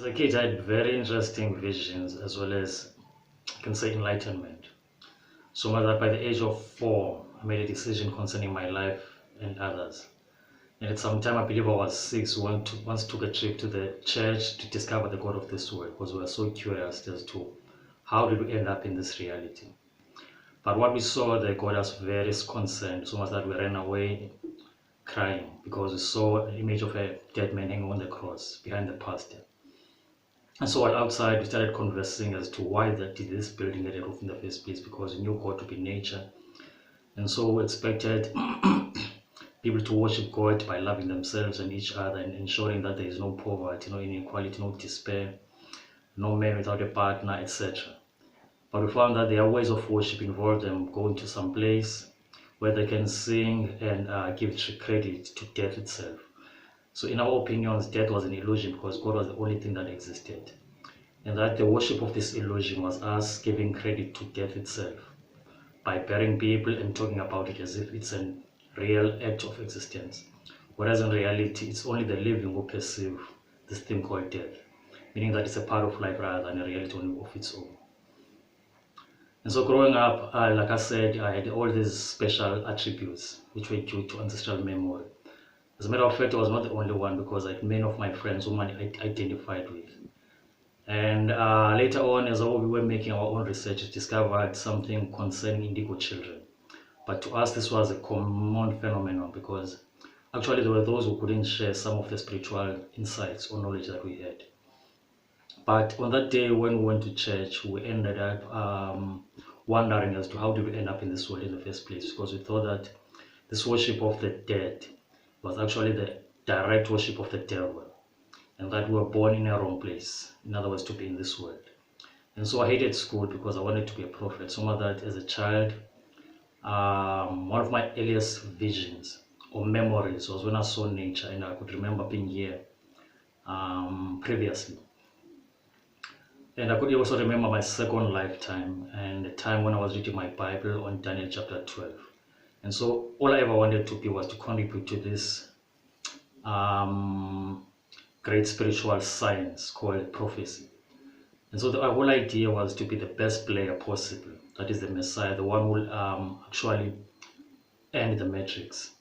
a kid, I had very interesting visions as well as, I can say, enlightenment. So much that by the age of 4, I made a decision concerning my life and others. And at some time, I believe I was 6, once took a trip to the church to discover the God of this world because we were so curious as to how did we end up in this reality. But what we saw, the God was very concerned, so much that we ran away crying because we saw an image of a dead man hanging on the cross behind the pastor. And so while outside, we started conversing as to why did this building get a roof in the first place, because we knew God to be nature. And so we expected people to worship God by loving themselves and each other and ensuring that there is no poverty, no inequality, no despair, no man without a partner, etc. But we found that there are ways of worship involve them going to some place where they can sing and give credit to death itself. So in our opinions, death was an illusion because God was the only thing that existed. And that the worship of this illusion was us giving credit to death itself by burying people and talking about it as if it's a real act of existence. Whereas in reality, it's only the living who perceive this thing called death, meaning that it's a part of life rather than a reality of its own. And so growing up, like I said, I had all these special attributes which were due to ancestral memory. As a matter of fact, I was not the only one because I had many of my friends whom I identified with. And later on, as we were making our own research, discovered something concerning indigo children. But to us, this was a common phenomenon because actually there were those who couldn't share some of the spiritual insights or knowledge that we had. But on that day when we went to church, we ended up wondering as to how did we end up in this world in the first place, because we thought that this worship of the dead was actually the direct worship of the devil, and that we were born in a wrong place, in other words, to be in this world. And so I hated school because I wanted to be a prophet. So much that as a child, one of my earliest visions or memories was when I saw nature, and I could remember being here previously. And I could also remember my second lifetime and the time when I was reading my Bible on Daniel chapter 12. And so all I ever wanted to be was to contribute to this great spiritual science called prophecy. And so the whole idea was to be the best player possible. That is the Messiah, the one who will actually end the matrix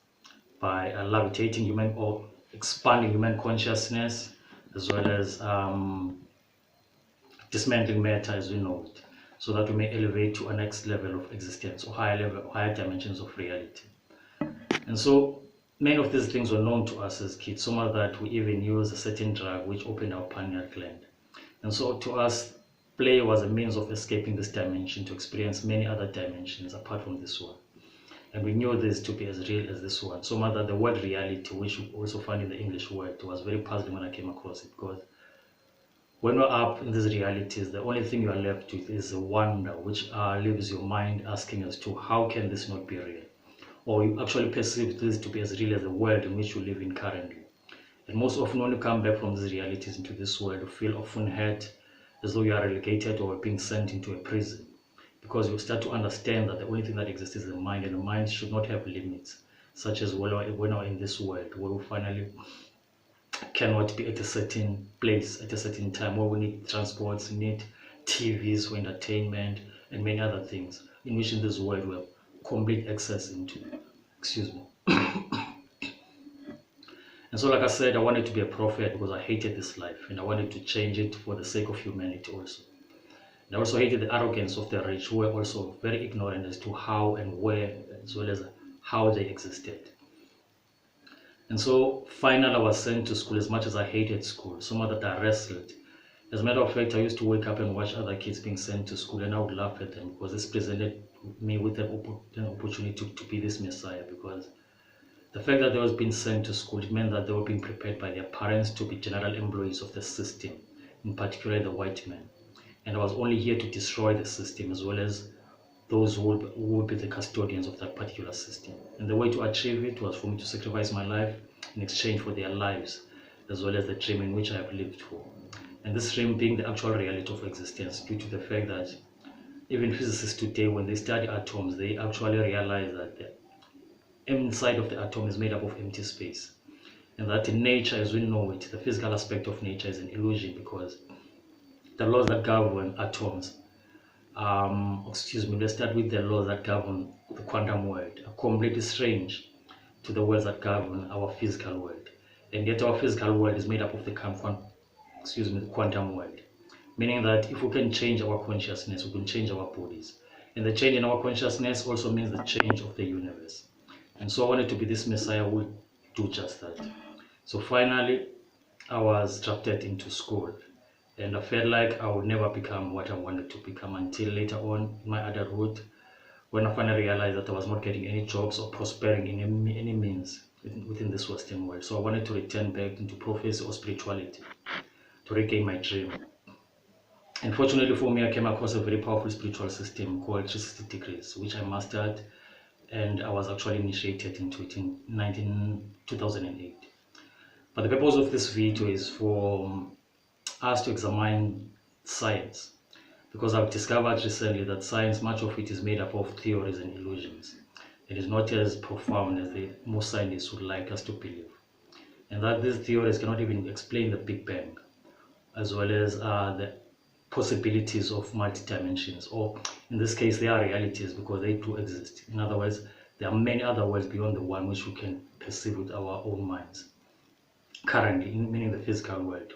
by levitating human or expanding human consciousness, as well as dismantling matter as we know it, so that we may elevate to a next level of existence or higher dimensions of reality. And so many of these things were known to us as kids, so much that we even used a certain drug which opened our pineal gland. And so to us, play was a means of escaping this dimension to experience many other dimensions apart from this one. And we knew this to be as real as this one, so much that the word reality, which we also find in the English word, was very puzzling when I came across it, because when we're up in these realities, the only thing you are left with is a wonder which leaves your mind asking as to how can this not be real? Or you actually perceive this to be as real as the world in which you live in currently. And most often when you come back from these realities into this world, you feel often hurt as though you are relegated or being sent into a prison, because you start to understand that the only thing that exists is the mind, and the mind should not have limits, such as when we're in this world where we finally cannot be at a certain place at a certain time, where we need transports, we need TVs for entertainment and many other things, in which in this world we have complete access into. Excuse me. And so like I said, I wanted to be a prophet because I hated this life and I wanted to change it for the sake of humanity also. And I also hated the arrogance of the rich, who were also very ignorant as to how and where, as well as how they existed. And so finally I was sent to school. As much as I hated school, so much that I wrestled. As a matter of fact, I used to wake up and watch other kids being sent to school, and I would laugh at them because this presented me with an opportunity to be this Messiah, because the fact that they was being sent to school, it meant that they were being prepared by their parents to be general employees of the system, in particular the white man. And I was only here to destroy the system, as well as those who would be the custodians of that particular system. And the way to achieve it was for me to sacrifice my life in exchange for their lives, as well as the dream in which I have lived for. And this dream being the actual reality of existence, due to the fact that even physicists today, when they study atoms, they actually realize that the inside of the atom is made up of empty space. and that in nature as we know it, the physical aspect of nature is an illusion, because the laws that govern atoms, let's start with the laws that govern the quantum world, are completely strange to the words that govern our physical world. And yet our physical world is made up of the quantum world. Meaning that if we can change our consciousness, we can change our bodies. And the change in our consciousness also means the change of the universe. And so I wanted to be this Messiah who would do just that. So finally, I was drafted into school, and I felt like I would never become what I wanted to become until later on in my adulthood, when I finally realized that I was not getting any jobs or prospering in any means within this Western world. So I wanted to return back into prophecy or spirituality to regain my dream. And fortunately for me, I came across a very powerful spiritual system called 360 Degrees, which I mastered, and I was actually initiated into it in 2008. But the purpose of this video is for us to examine science, because I've discovered recently that science, much of it is made up of theories and illusions. It is not as profound as most scientists would like us to believe, and that these theories cannot even explain the Big Bang, as well as the possibilities of multi-dimensions, or in this case they are realities because they do exist. In other words, there are many other worlds beyond the one which we can perceive with our own minds currently, meaning the physical world,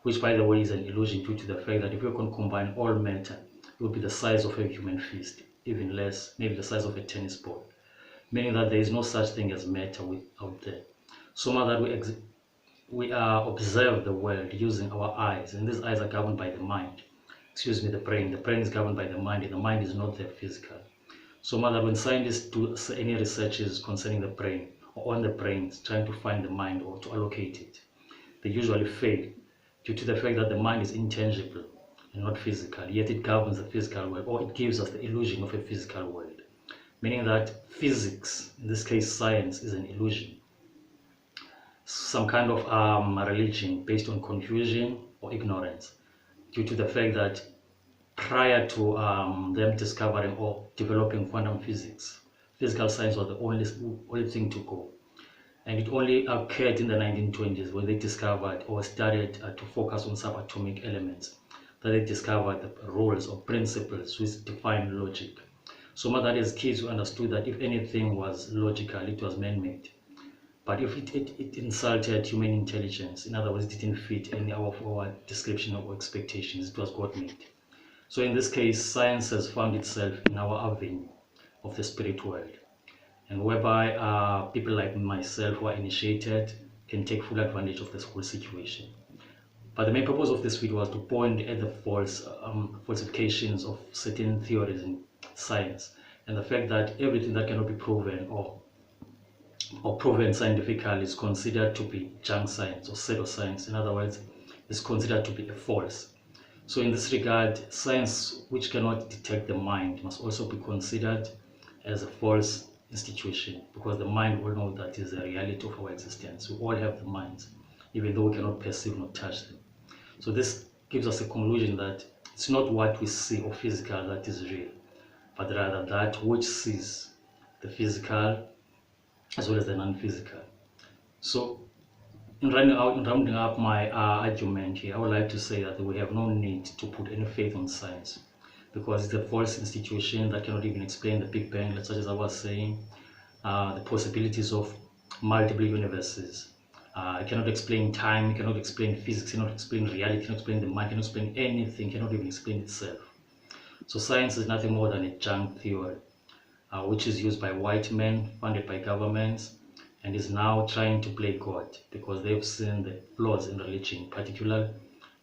which by the way is an illusion due to the fact that if we can combine all matter, it would be the size of a human fist, even less, maybe the size of a tennis ball, meaning that there is no such thing as matter out there. So much that we observe the world using our eyes, and these eyes are governed by the mind. The brain. The brain is governed by the mind, and the mind is not the physical. So much that when scientists do any researches concerning the brain or on the brain, trying to find the mind or to allocate it, they usually fail due to the fact that the mind is intangible and not physical, yet it governs the physical world, or it gives us the illusion of a physical world, meaning that physics, in this case science, is an illusion, some kind of religion based on confusion or ignorance, due to the fact that prior to them discovering or developing quantum physics, physical science was the only thing to go. And it only occurred in the 1920s when they discovered or started to focus on subatomic elements, that they discovered the rules or principles which define logic. So much that as kids we understood that if anything was logical, it was man-made. But if it insulted human intelligence, in other words, it didn't fit any of our description or expectations, it was God-made. So in this case, science has found itself in our avenue of the spirit world, and whereby people like myself who are initiated can take full advantage of this whole situation. But the main purpose of this video was to point at the falsifications of certain theories in science, and the fact that everything that cannot be proven or proven scientifically is considered to be junk science or pseudoscience. In other words, is considered to be a false. So in this regard, science which cannot detect the mind must also be considered as a false institution, because the mind, will know that is the reality of our existence. We all have the minds, even though we cannot perceive nor touch them. So this gives us a conclusion that it's not what we see or physical that is real, but rather that which sees the physical as well as the non-physical. So in rounding up my argument here, I would like to say that we have no need to put any faith on science, because it's a false institution that cannot even explain the Big Bang, such as I was saying, the possibilities of multiple universes. It cannot explain time, it cannot explain physics, it cannot explain reality, it cannot explain the mind, it cannot explain anything, it cannot even explain itself. So science is nothing more than a junk theory, which is used by white men, funded by governments, and is now trying to play God, because they've seen the flaws in religion, particularly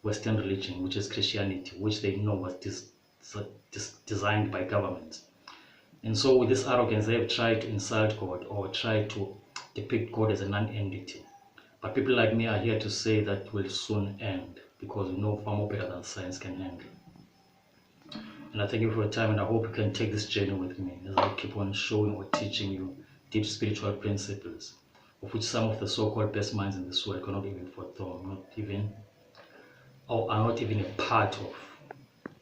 Western religion, which is Christianity, which they know was designed by governments. And so with this arrogance, they have tried to insult God or try to depict God as a non-entity. But people like me are here to say that will soon end, because we know far more better than science can handle. And I thank you for your time, and I hope you can take this journey with me as I keep on showing or teaching you deep spiritual principles, of which some of the so-called best minds in this world cannot even fathom, are not even a part of.